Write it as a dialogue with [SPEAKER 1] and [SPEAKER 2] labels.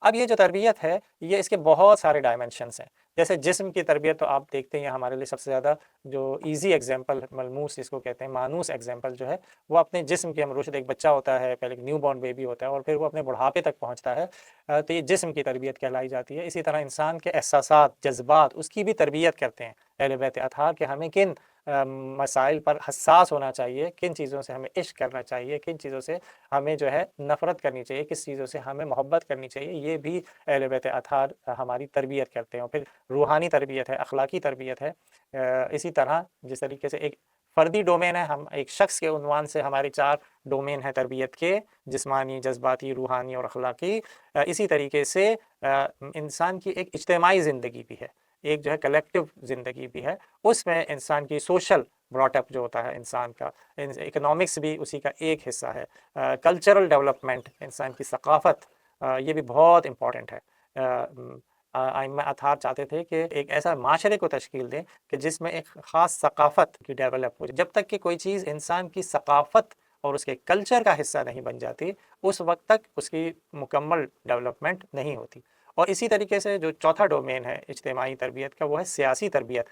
[SPEAKER 1] اب یہ جو تربیت ہے یہ اس کے بہت سارے ڈائمنشنس ہیں. جیسے جسم کی تربیت تو آپ دیکھتے ہیں ہمارے لیے سب سے زیادہ جو ایزی ایگزامپل ملموس جس کو کہتے ہیں مانوس ایگزامپل جو ہے وہ اپنے جسم کی ہم روشد. ایک بچہ ہوتا ہے، پہلے ایک نیو بورن بیبی ہوتا ہے اور پھر وہ اپنے بڑھاپے تک پہنچتا ہے، تو یہ جسم کی تربیت کہلائی جاتی ہے. اسی طرح انسان کے احساسات، جذبات، اس کی بھی تربیت کرتے ہیں اہل بیت اطہار کہ ہمیں کن مسائل پر حساس ہونا چاہیے، کن چیزوں سے ہمیں عشق کرنا چاہیے، کن چیزوں سے ہمیں جو ہے نفرت کرنی چاہیے، کس چیزوں سے ہمیں محبت کرنی چاہیے. یہ بھی اہل بیت اطہار ہماری تربیت کرتے ہیں. اور پھر روحانی تربیت ہے، اخلاقی تربیت ہے. اسی طرح جس طریقے سے ایک فردی ڈومین ہے، ہم ایک شخص کے عنوان سے ہمارے 4 ڈومین ہیں تربیت کے: جسمانی، جذباتی، روحانی اور اخلاقی. اسی طریقے سے انسان کی ایک اجتماعی زندگی بھی ہے، ایک جو ہے کلیکٹیو زندگی بھی ہے. اس میں انسان کی سوشل براٹ اپ جو ہوتا ہے انسان کا، اکنامکس بھی اسی کا ایک حصہ ہے. کلچرل ڈیولپمنٹ، انسان کی ثقافت، یہ بھی بہت امپورٹنٹ ہے. ائمہ اطہار چاہتے تھے کہ ایک ایسا معاشرے کو تشکیل دیں کہ جس میں ایک خاص ثقافت کی ڈیولپ ہو. جب تک کہ کوئی چیز انسان کی ثقافت اور اس کے کلچر کا حصہ نہیں بن جاتی، اس وقت تک اس کی مکمل ڈیولپمنٹ نہیں ہوتی. اور اسی طریقے سے جو چوتھا ڈومین ہے اجتماعی تربیت کا وہ ہے سیاسی تربیت.